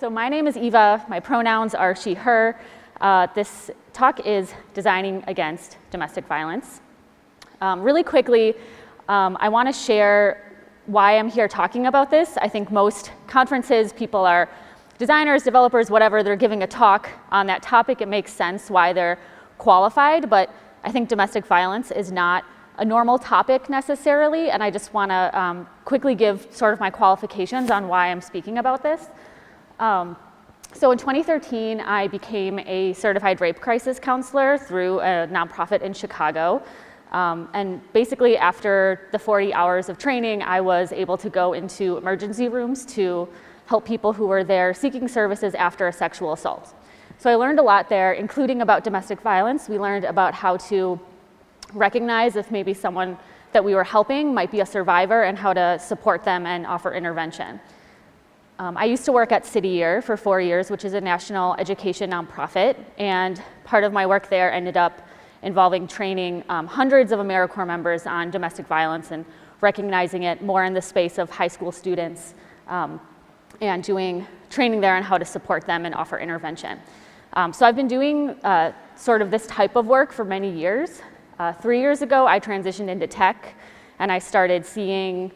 so my name is Eva. My pronouns are she, her. This talk is Designing Against Domestic Violence. Really quickly, I want to share why I'm here talking about this. I think most conferences, people are designers, developers, whatever, they're giving a talk on that topic. It makes sense why they're qualified, but I think domestic violence is not a normal topic necessarily, and I just want to quickly give sort of my qualifications on why I'm speaking about this. So in 2013, I became a certified rape crisis counselor through a nonprofit in Chicago. And basically after the 40 hours of training, I was able to go into emergency rooms to help people who were there seeking services after a sexual assault. So I learned a lot there, including about domestic violence. We learned about how to recognize if maybe someone that we were helping might be a survivor and how to support them and offer intervention. I used to work at City Year for 4 years, which is a national education nonprofit, and part of my work there ended up involving training hundreds of AmeriCorps members on domestic violence and recognizing it more in the space of high school students and doing training there on how to support them and offer intervention. So I've been doing sort of this type of work for many years. 3 years ago, I transitioned into tech, and I started seeing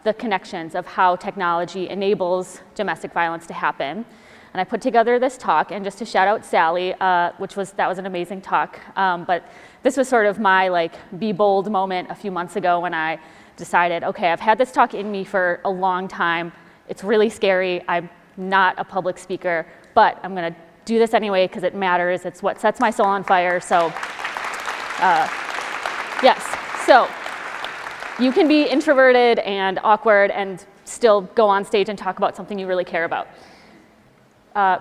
the connections of how technology enables domestic violence to happen. And I put together this talk, and just to shout out Sally, that was an amazing talk, but this was sort of my be bold moment a few months ago when I decided, okay, I've had this talk in me for a long time. It's really scary. I'm not a public speaker, but I'm gonna do this anyway because it matters. It's what sets my soul on fire, so. Yes, so you can be introverted and awkward and still go on stage and talk about something you really care about.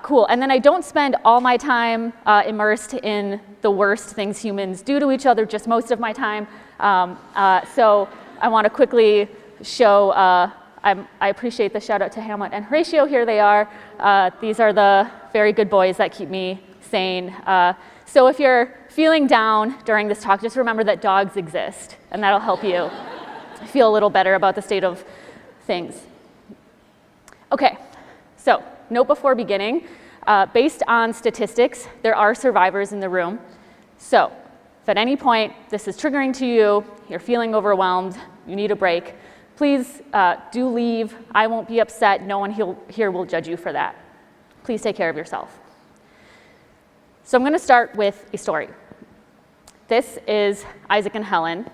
Cool, and then I don't spend all my time immersed in the worst things humans do to each other, just most of my time. So I want to quickly show, I appreciate the shout out to Hamlet and Horatio, here they are. These are the very good boys that keep me sane. So if you're feeling down during this talk, just remember that dogs exist, and that'll help you feel a little better about the state of things. Okay, so note before beginning, based on statistics, there are survivors in the room. So if at any point this is triggering to you, you're feeling overwhelmed, you need a break, please do leave. I won't be upset. No one here will judge you for that. Please take care of yourself. So I'm going to start with a story. This is Isaac and Helen,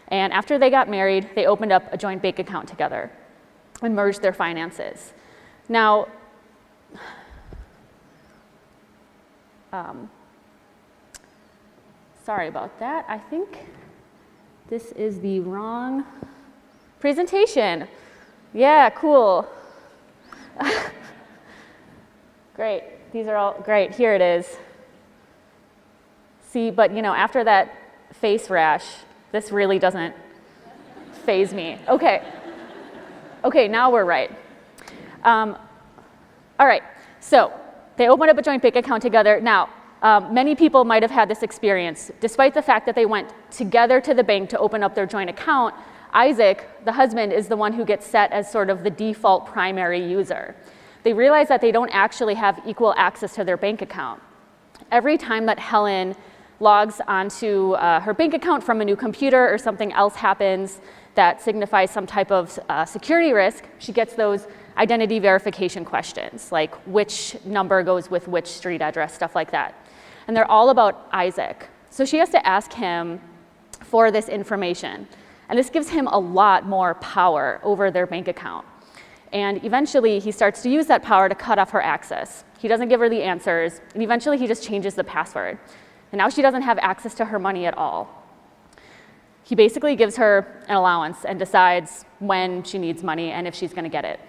and after they got married, they opened up a joint bank account together and merged their finances. Now, sorry about that. I think this is the wrong presentation. Yeah, cool. Great. These are all great. Here it is. See, but after that face rash, this really doesn't faze me. Okay, now we're right. All right, so they opened up a joint bank account together. Now, many people might have had this experience. Despite the fact that they went together to the bank to open up their joint account, Isaac, the husband, is the one who gets set as sort of the default primary user. They realize that they don't actually have equal access to their bank account. Every time that Helen logs onto her bank account from a new computer or something else happens that signifies some type of security risk, she gets those identity verification questions, like which number goes with which street address, stuff like that. And they're all about Isaac. So she has to ask him for this information. And this gives him a lot more power over their bank account. And eventually he starts to use that power to cut off her access. He doesn't give her the answers, and eventually he just changes the password. And now she doesn't have access to her money at all. He basically gives her an allowance and decides when she needs money and if she's going to get it.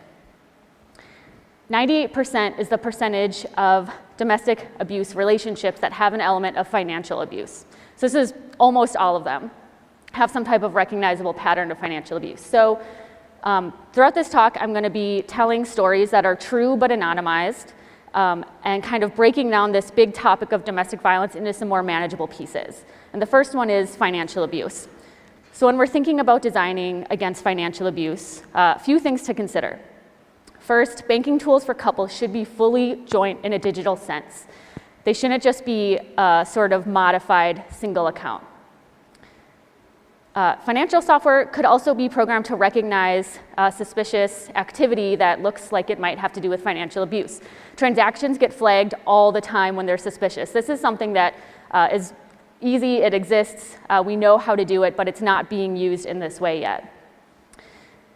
98% is the percentage of domestic abuse relationships that have an element of financial abuse. So this is almost all of them have some type of recognizable pattern of financial abuse. So throughout this talk, I'm going to be telling stories that are true but anonymized, and kind of breaking down this big topic of domestic violence into some more manageable pieces. And the first one is financial abuse. So when we're thinking about designing against financial abuse, a few things to consider. First, banking tools for couples should be fully joint in a digital sense. They shouldn't just be a sort of modified single account. Financial software could also be programmed to recognize suspicious activity that looks like it might have to do with financial abuse. Transactions get flagged all the time when they're suspicious. This is something that is easy, it exists, we know how to do it, but it's not being used in this way yet.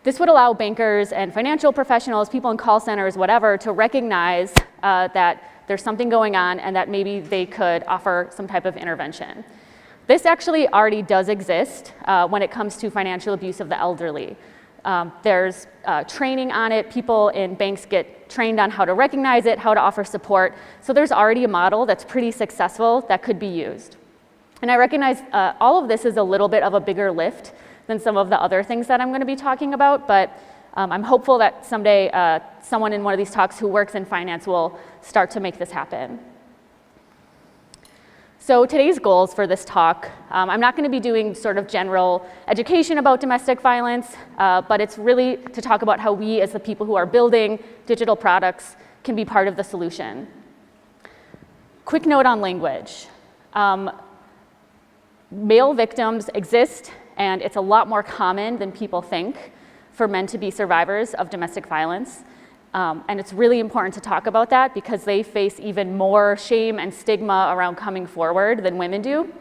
This would allow bankers and financial professionals, people in call centers, whatever, to recognize that there's something going on and that maybe they could offer some type of intervention. This actually already does exist when it comes to financial abuse of the elderly. There's training on it. People in banks get trained on how to recognize it, how to offer support. So there's already a model that's pretty successful that could be used. And I recognize all of this is a little bit of a bigger lift than some of the other things that I'm going to be talking about, but I'm hopeful that someday someone in one of these talks who works in finance will start to make this happen. So today's goals for this talk, I'm not going to be doing sort of general education about domestic violence, but it's really to talk about how we as the people who are building digital products can be part of the solution. Quick note on language. Male victims exist, and it's a lot more common than people think for men to be survivors of domestic violence. And it's really important to talk about that because they face even more shame and stigma around coming forward than women do.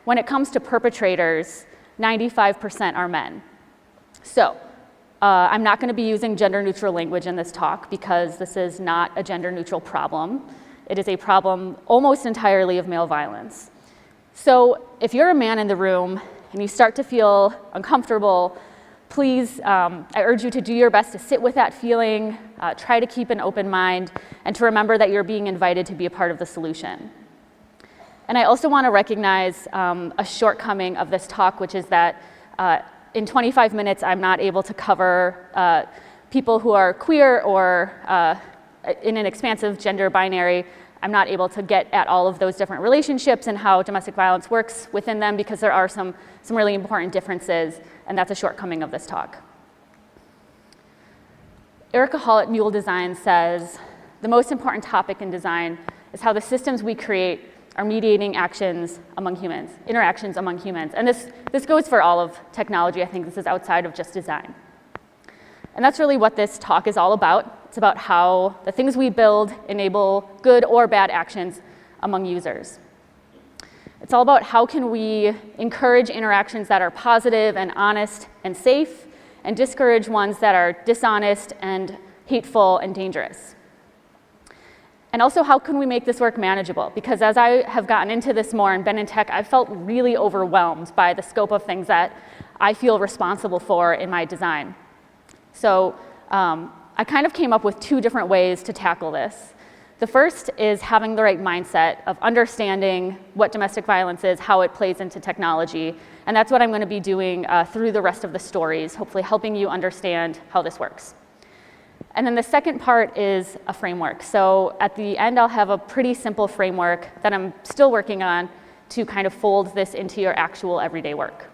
When it comes to perpetrators, 95% are men. So I'm not going to be using gender-neutral language in this talk because this is not a gender-neutral problem. It is a problem almost entirely of male violence. So if you're a man in the room and you start to feel uncomfortable, please, I urge you to do your best to sit with that feeling, try to keep an open mind, and to remember that you're being invited to be a part of the solution. And I also want to recognize a shortcoming of this talk, which is that in 25 minutes, I'm not able to cover people who are queer or in an expansive gender binary. I'm not able to get at all of those different relationships and how domestic violence works within them because there are some really important differences, and that's a shortcoming of this talk. Erica Hall at Mule Design says, the most important topic in design is how the systems we create are mediating actions among humans, interactions among humans. And this goes for all of technology. I think this is outside of just design. And that's really what this talk is all about. It's about how the things we build enable good or bad actions among users. It's all about how can we encourage interactions that are positive and honest and safe, and discourage ones that are dishonest and hateful and dangerous. And also, how can we make this work manageable? Because as I have gotten into this more and been in tech, I've felt really overwhelmed by the scope of things that I feel responsible for in my design. So I kind of came up with two different ways to tackle this. The first is having the right mindset of understanding what domestic violence is, how it plays into technology, and that's what I'm going to be doing through the rest of the stories, hopefully helping you understand how this works. And then the second part is a framework. So at the end, I'll have a pretty simple framework that I'm still working on to kind of fold this into your actual everyday work.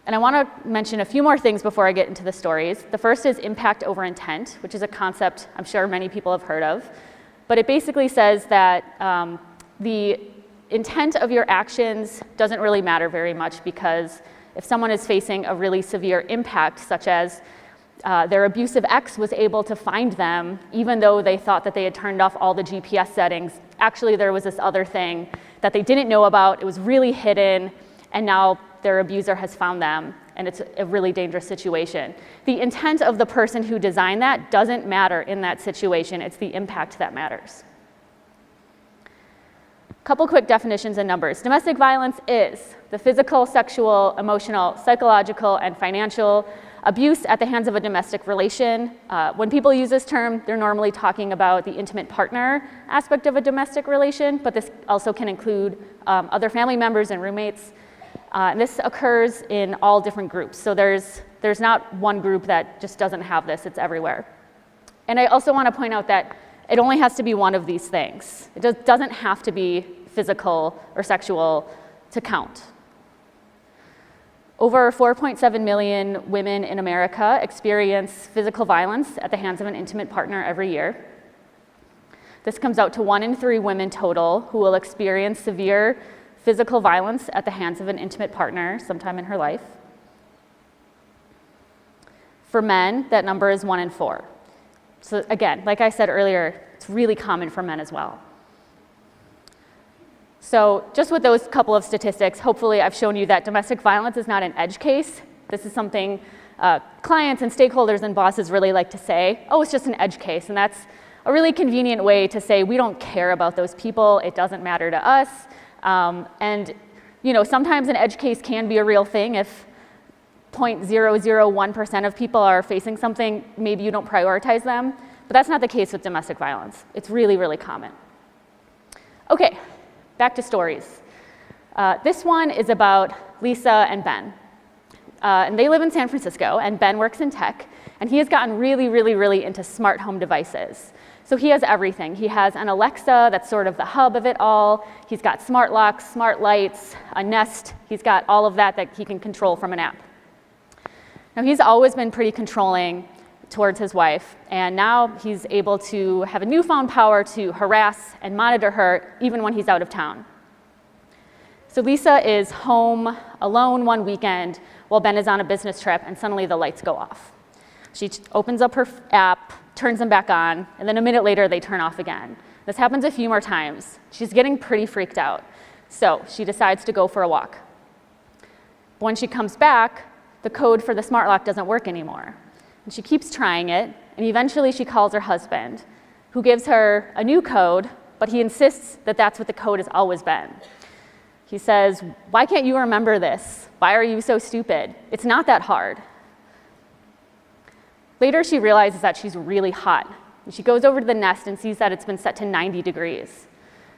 And I want to mention a few more things before I get into the stories. The first is impact over intent, which is a concept I'm sure many people have heard of. But it basically says that the intent of your actions doesn't really matter very much, because if someone is facing a really severe impact, such as their abusive ex was able to find them, even though they thought that they had turned off all the GPS settings, actually there was this other thing that they didn't know about, it was really hidden, and now their abuser has found them, and it's a really dangerous situation. The intent of the person who designed that doesn't matter in that situation, it's the impact that matters. Couple quick definitions and numbers. Domestic violence is the physical, sexual, emotional, psychological, and financial abuse at the hands of a domestic relation. When people use this term, they're normally talking about the intimate partner aspect of a domestic relation, but this also can include other family members and roommates. And this occurs in all different groups. So there's not one group that just doesn't have this, it's everywhere. And I also want to point out that it only has to be one of these things. It doesn't have to be physical or sexual to count. Over 4.7 million women in America experience physical violence at the hands of an intimate partner every year. This comes out to 1 in 3 women total who will experience severe physical violence at the hands of an intimate partner sometime in her life. For men, that number is 1 in 4. So again, like I said earlier, it's really common for men as well. So just with those couple of statistics, hopefully I've shown you that domestic violence is not an edge case. This is something clients and stakeholders and bosses really like to say, oh, it's just an edge case. And that's a really convenient way to say we don't care about those people, it doesn't matter to us. And sometimes an edge case can be a real thing. If 0.001% of people are facing something, maybe you don't prioritize them. But that's not the case with domestic violence. It's really, really common. Okay. Back to stories. This one is about Lisa and Ben. And they live in San Francisco, and Ben works in tech, and he has gotten really, really, really into smart home devices. So he has everything. He has an Alexa that's sort of the hub of it all. He's got smart locks, smart lights, a Nest. He's got all of that he can control from an app. Now, he's always been pretty controlling towards his wife, and now he's able to have a newfound power to harass and monitor her even when he's out of town. So Lisa is home alone one weekend while Ben is on a business trip, and suddenly the lights go off. She opens up her app, turns them back on, and then a minute later they turn off again. This happens a few more times. She's getting pretty freaked out, so she decides to go for a walk. When she comes back, the code for the smart lock doesn't work anymore. And she keeps trying it, and eventually she calls her husband, who gives her a new code, but he insists that that's what the code has always been. He says, "Why can't you remember this? Why are you so stupid? It's not that hard." Later, she realizes that she's really hot. And she goes over to the Nest and sees that it's been set to 90 degrees.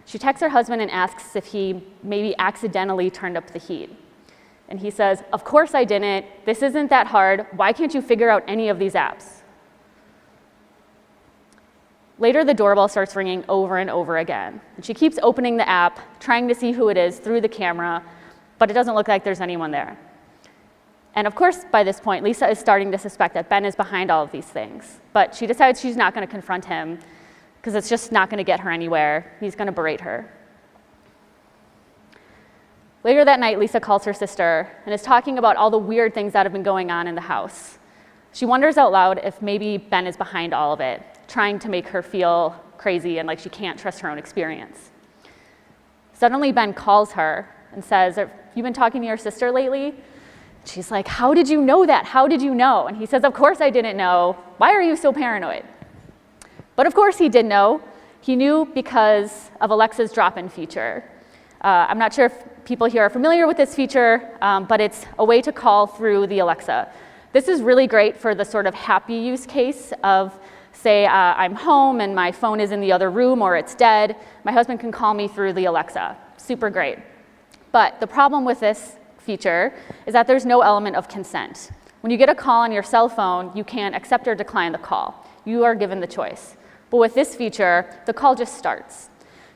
She texts her husband and asks if he maybe accidentally turned up the heat. And he says, "Of course I didn't. This isn't that hard. Why can't you figure out any of these apps?" Later, the doorbell starts ringing over and over again. And she keeps opening the app, trying to see who it is through the camera, but it doesn't look like there's anyone there. And of course, by this point, Lisa is starting to suspect that Ben is behind all of these things. But she decides she's not going to confront him because it's just not going to get her anywhere. He's going to berate her. Later that night, Lisa calls her sister and is talking about all the weird things that have been going on in the house. She wonders out loud if maybe Ben is behind all of it, trying to make her feel crazy and like she can't trust her own experience. Suddenly, Ben calls her and says, "Have you been talking to your sister lately?" She's like, "How did you know that? How did you know?" And he says, "Of course I didn't know. Why are you so paranoid?" But of course he did know. He knew because of Alexa's drop-in feature. I'm not sure if people here are familiar with this feature, but it's a way to call through the Alexa. This is really great for the sort of happy use case of, say, I'm home and my phone is in the other room or it's dead. My husband can call me through the Alexa. Super great. But the problem with this feature is that there's no element of consent. When you get a call on your cell phone, you can accept or decline the call. You are given the choice. But with this feature, the call just starts.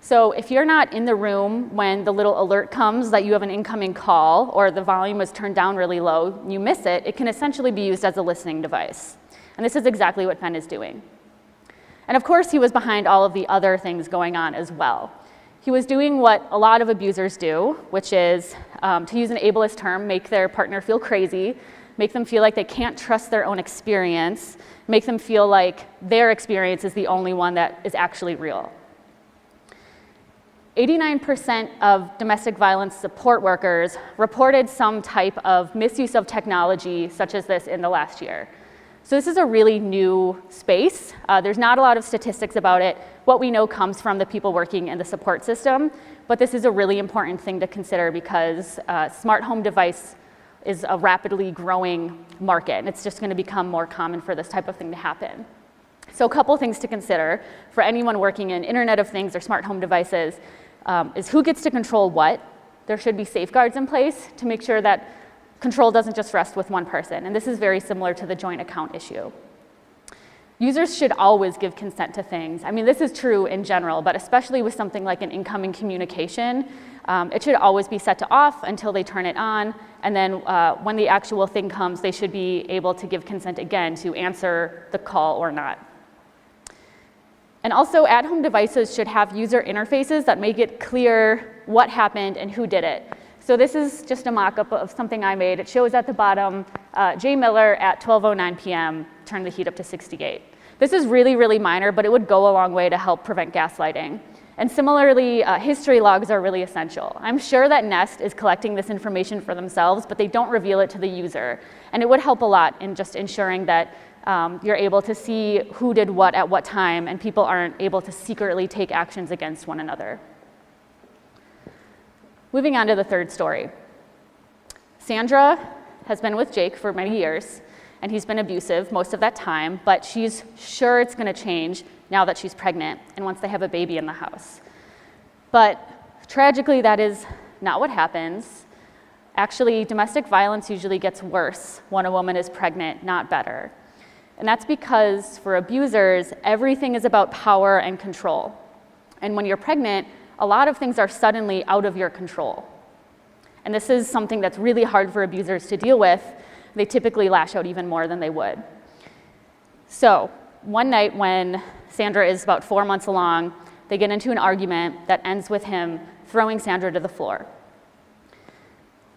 So if you're not in the room when the little alert comes that you have an incoming call or the volume is turned down really low, you miss it, it can essentially be used as a listening device. And this is exactly what Ben is doing. And of course, he was behind all of the other things going on as well. He was doing what a lot of abusers do, which is, to use an ableist term, make their partner feel crazy, make them feel like they can't trust their own experience, make them feel like their experience is the only one that is actually real. 89% of domestic violence support workers reported some type of misuse of technology such as this in the last year. So this is a really new space. There's not a lot of statistics about it. What we know comes from the people working in the support system, but this is a really important thing to consider because smart home device is a rapidly growing market, and it's just going to become more common for this type of thing to happen. So a couple things to consider for anyone working in Internet of Things or smart home devices is who gets to control what. There should be safeguards in place to make sure that control doesn't just rest with one person, and this is very similar to the joint account issue. Users should always give consent to things. I mean, this is true in general, but especially with something like an incoming communication, it should always be set to off until they turn it on, and then when the actual thing comes, they should be able to give consent again to answer the call or not. And also, at-home devices should have user interfaces that make it clear what happened and who did it. So this is just a mock-up of something I made. It shows at the bottom, Jay Miller at 12:09 p.m. turned the heat up to 68. This is really, really minor, but it would go a long way to help prevent gaslighting. And similarly, history logs are really essential. I'm sure that Nest is collecting this information for themselves, but they don't reveal it to the user. And it would help a lot in just ensuring that you're able to see who did what at what time, and people aren't able to secretly take actions against one another. Moving on to the third story. Sandra has been with Jake for many years, and he's been abusive most of that time, but she's sure it's going to change now that she's pregnant and once they have a baby in the house. But tragically, that is not what happens. Actually, domestic violence usually gets worse when a woman is pregnant, not better. And that's because for abusers, everything is about power and control. And when you're pregnant, a lot of things are suddenly out of your control. And this is something that's really hard for abusers to deal with. They typically lash out even more than they would. So one night when Sandra is about 4 months along, they get into an argument that ends with him throwing Sandra to the floor.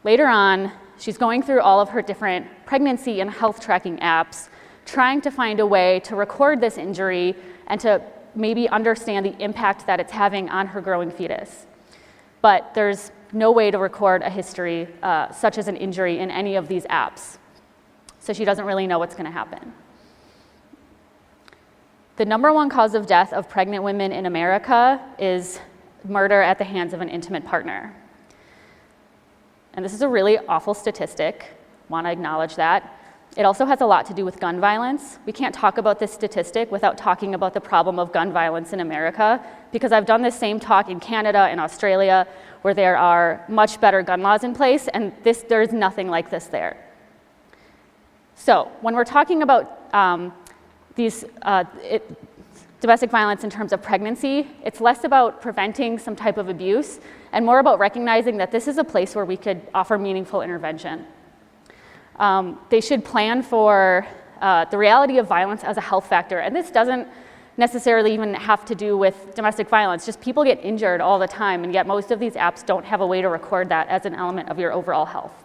Later on, she's going through all of her different pregnancy and health tracking apps, trying to find a way to record this injury and to maybe understand the impact that it's having on her growing fetus. But there's no way to record a history such as an injury in any of these apps. So she doesn't really know what's going to happen. The #1 cause of death of pregnant women in America is murder at the hands of an intimate partner. And this is a really awful statistic. Want to acknowledge that. It also has a lot to do with gun violence. We can't talk about this statistic without talking about the problem of gun violence in America, because I've done this same talk in Canada and Australia, where there are much better gun laws in place, and there's nothing like this there. So when we're talking about domestic violence in terms of pregnancy, it's less about preventing some type of abuse and more about recognizing that this is a place where we could offer meaningful intervention. They should plan for the reality of violence as a health factor. And this doesn't necessarily even have to do with domestic violence. Just people get injured all the time, and yet most of these apps don't have a way to record that as an element of your overall health.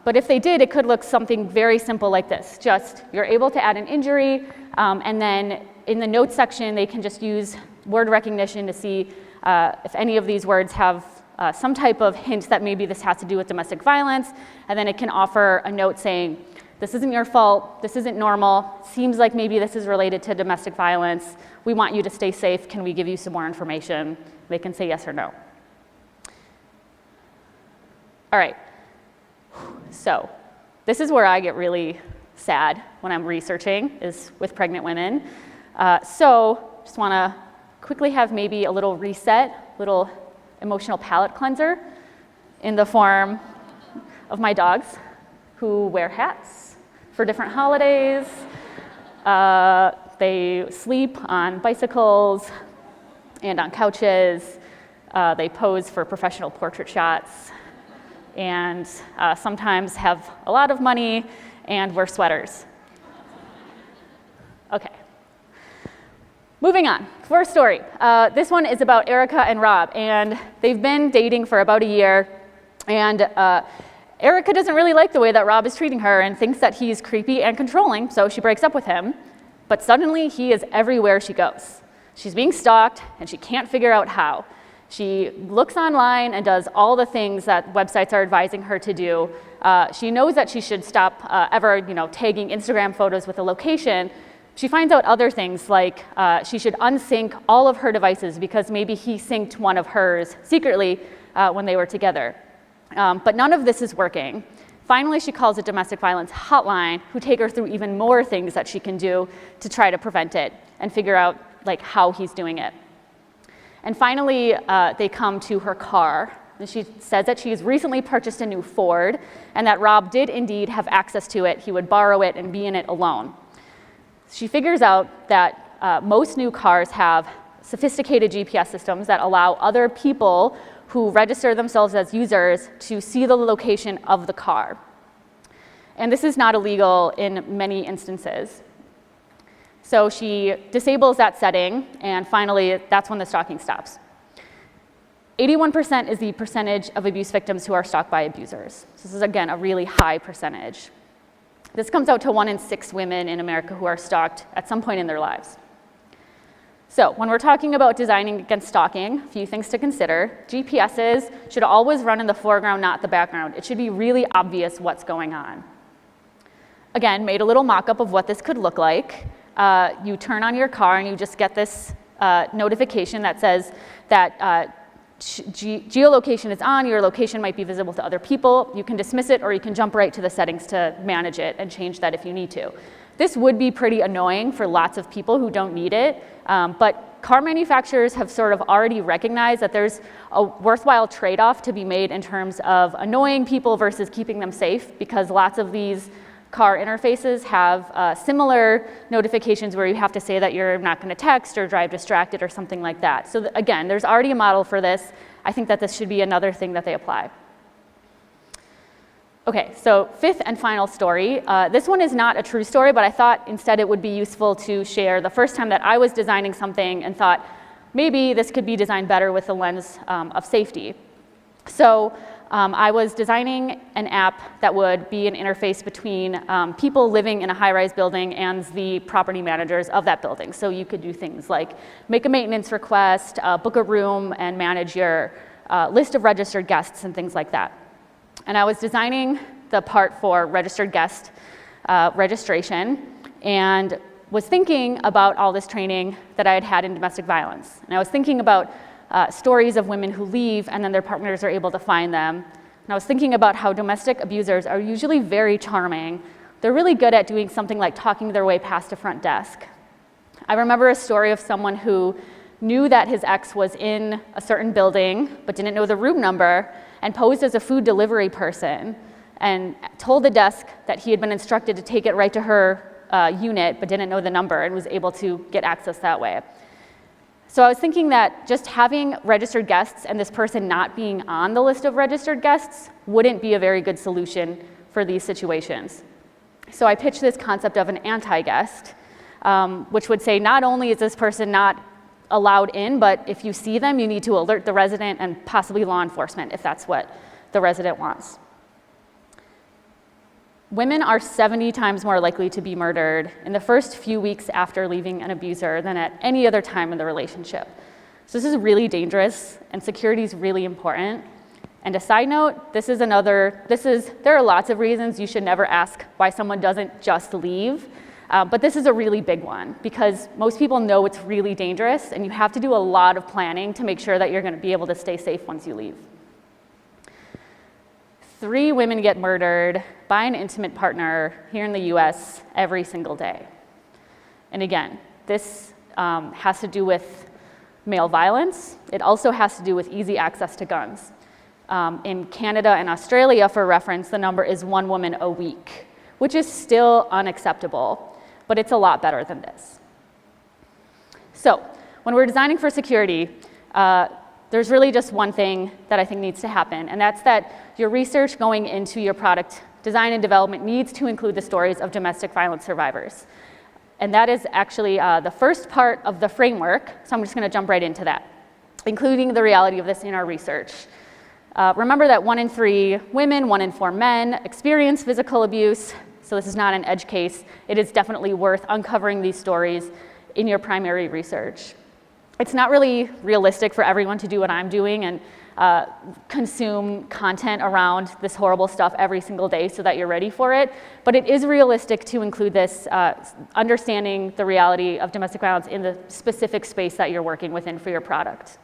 But if they did, it could look something very simple like this. Just you're able to add an injury, and then in the notes section, they can just use word recognition to see if any of these words have some type of hint that maybe this has to do with domestic violence, and then it can offer a note saying, this isn't your fault, this isn't normal, seems like maybe this is related to domestic violence, we want you to stay safe, can we give you some more information? They can say yes or no. All right, so this is where I get really sad when I'm researching, is with pregnant women. So just wanna quickly have maybe a little reset, little emotional palate cleanser in the form of my dogs who wear hats for different holidays. They sleep on bicycles and on couches. They pose for professional portrait shots and sometimes have a lot of money and wear sweaters. Okay. Moving on, fourth story. This one is about Erica and Rob, and they've been dating for about a year, and Erica doesn't really like the way that Rob is treating her and thinks that he's creepy and controlling, so she breaks up with him, but suddenly he is everywhere she goes. She's being stalked, and she can't figure out how. She looks online and does all the things that websites are advising her to do. She knows that she should stop ever tagging Instagram photos with a location. She finds out other things like she should unsync all of her devices because maybe he synced one of hers secretly when they were together. But none of this is working. Finally, she calls a domestic violence hotline who take her through even more things that she can do to try to prevent it and figure out how he's doing it. And finally, they come to her car. And she says that she's recently purchased a new Ford and that Rob did indeed have access to it. He would borrow it and be in it alone. she figures out that most new cars have sophisticated GPS systems that allow other people who register themselves as users to see the location of the car. And this is not illegal in many instances. So she disables that setting, and finally, that's when the stalking stops. 81% is the percentage of abuse victims who are stalked by abusers. So this is, again, a really high percentage. This comes out to 1 in 6 women in America who are stalked at some point in their lives. So when we're talking about designing against stalking, a few things to consider. GPSs should always run in the foreground, not the background. It should be really obvious what's going on. Again, made a little mock-up of what this could look like. You turn on your car and you just get this notification that says that geolocation is on, your location might be visible to other people. You can dismiss it, or you can jump right to the settings to manage it and change that if you need to. This would be pretty annoying for lots of people who don't need it, but car manufacturers have sort of already recognized that there's a worthwhile trade-off to be made in terms of annoying people versus keeping them safe, because lots of these car interfaces have similar notifications where you have to say that you're not going to text or drive distracted or something like that. So again, there's already a model for this. I think that this should be another thing that they apply. Okay, so 5th and final story. This one is not a true story, but I thought instead it would be useful to share the first time that I was designing something and thought maybe this could be designed better with the lens of safety. So I was designing an app that would be an interface between people living in a high-rise building and the property managers of that building. So you could do things like make a maintenance request, book a room, and manage your list of registered guests and things like that. And I was designing the part for registered guest registration and was thinking about all this training that I had had in domestic violence. And I was thinking about stories of women who leave and then their partners are able to find them. And I was thinking about how domestic abusers are usually very charming. They're really good at doing something like talking their way past a front desk. I remember a story of someone who knew that his ex was in a certain building but didn't know the room number and posed as a food delivery person and told the desk that he had been instructed to take it right to her unit but didn't know the number and was able to get access that way. So I was thinking that just having registered guests and this person not being on the list of registered guests wouldn't be a very good solution for these situations. So I pitched this concept of an anti-guest, which would say not only is this person not allowed in, but if you see them, you need to alert the resident and possibly law enforcement if that's what the resident wants. Women are 70 times more likely to be murdered in the first few weeks after leaving an abuser than at any other time in the relationship. So this is really dangerous, and security is really important. And a side note, there are lots of reasons you should never ask why someone doesn't just leave, but this is a really big one because most people know it's really dangerous, and you have to do a lot of planning to make sure that you're going to be able to stay safe once you leave. 3 women get murdered by an intimate partner here in the US every single day. And again, this has to do with male violence. It also has to do with easy access to guns. In Canada and Australia, for reference, the number is 1 woman a week, which is still unacceptable, but it's a lot better than this. So when we're designing for security, there's really just one thing that I think needs to happen, and that's that your research going into your product design and development needs to include the stories of domestic violence survivors. And that is actually the first part of the framework, so I'm just going to jump right into that, including the reality of this in our research. Remember that 1 in 3 women, 1 in 4 men experience physical abuse, so this is not an edge case. It is definitely worth uncovering these stories in your primary research. It's not really realistic for everyone to do what I'm doing and consume content around this horrible stuff every single day so that you're ready for it, but it is realistic to include this understanding the reality of domestic violence in the specific space that you're working within for your product.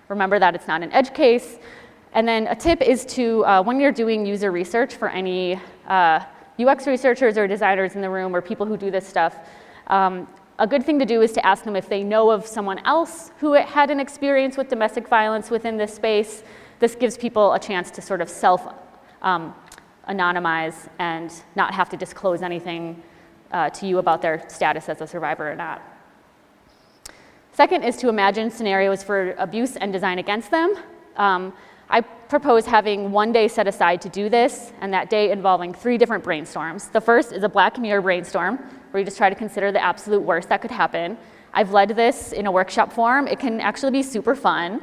Remember that it's not an edge case. And then a tip is to, when you're doing user research for any UX researchers or designers in the room or people who do this stuff, a good thing to do is to ask them if they know of someone else who had an experience with domestic violence within this space. This gives people a chance to sort of self-anonymize and not have to disclose anything to you about their status as a survivor or not. Second is to imagine scenarios for abuse and design against them. I propose having one day set aside to do this, and that day involving 3 different brainstorms. The first is a black mirror brainstorm, where you just try to consider the absolute worst that could happen. I've led this in a workshop form. It can actually be super fun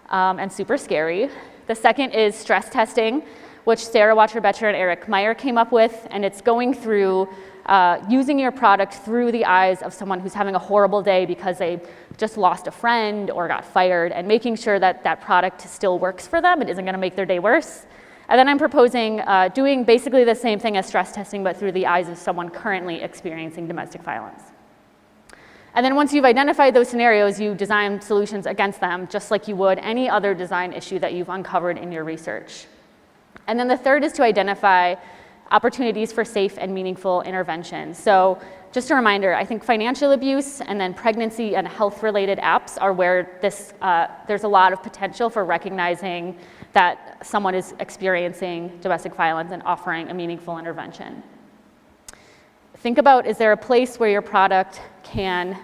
and super scary. The second is stress testing, which Sarah Watcher-Betcher and Eric Meyer came up with, and it's going through using your product through the eyes of someone who's having a horrible day because they just lost a friend or got fired, and making sure that that product still works for them. It isn't going to make their day worse. And then I'm proposing doing basically the same thing as stress testing, but through the eyes of someone currently experiencing domestic violence. And then once you've identified those scenarios, you design solutions against them, just like you would any other design issue that you've uncovered in your research. And then the third is to identify opportunities for safe and meaningful intervention. So just a reminder, I think financial abuse and then pregnancy and health-related apps are where there's a lot of potential for recognizing that someone is experiencing domestic violence and offering a meaningful intervention. Think about, is there a place where your product can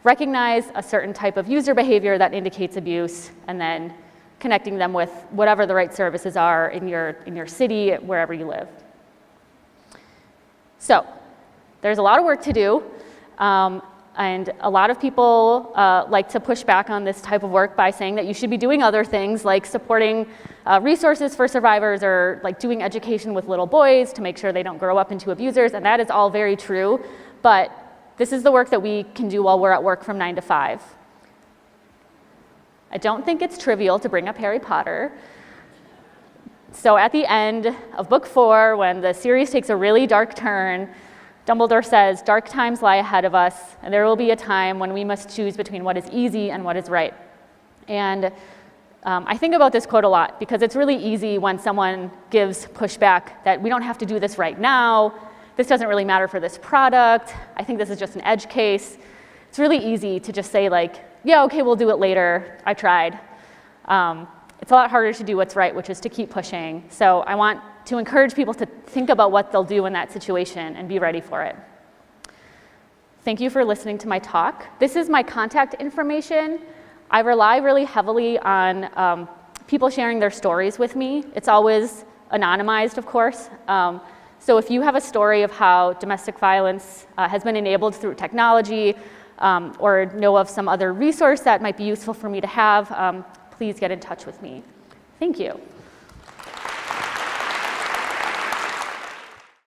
recognize a certain type of user behavior that indicates abuse, and then connecting them with whatever the right services are in your city, wherever you live. So there's a lot of work to do, and a lot of people like to push back on this type of work by saying that you should be doing other things like supporting resources for survivors, or like doing education with little boys to make sure they don't grow up into abusers, and that is all very true, but this is the work that we can do while we're at work from 9 to 5. I don't think it's trivial to bring up Harry Potter. So at the end of book 4, when the series takes a really dark turn, Dumbledore says, "Dark times lie ahead of us, and there will be a time when we must choose between what is easy and what is right." And I think about this quote a lot, because it's really easy when someone gives pushback that we don't have to do this right now, this doesn't really matter for this product, I think this is just an edge case. It's really easy to just say like, yeah, okay, we'll do it later, I tried. It's a lot harder to do what's right, which is to keep pushing. So I want to encourage people to think about what they'll do in that situation and be ready for it. Thank you for listening to my talk. This is my contact information. I rely really heavily on people sharing their stories with me. It's always anonymized, of course. So if you have a story of how domestic violence has been enabled through technology, or know of some other resource that might be useful for me to have, please get in touch with me. Thank you.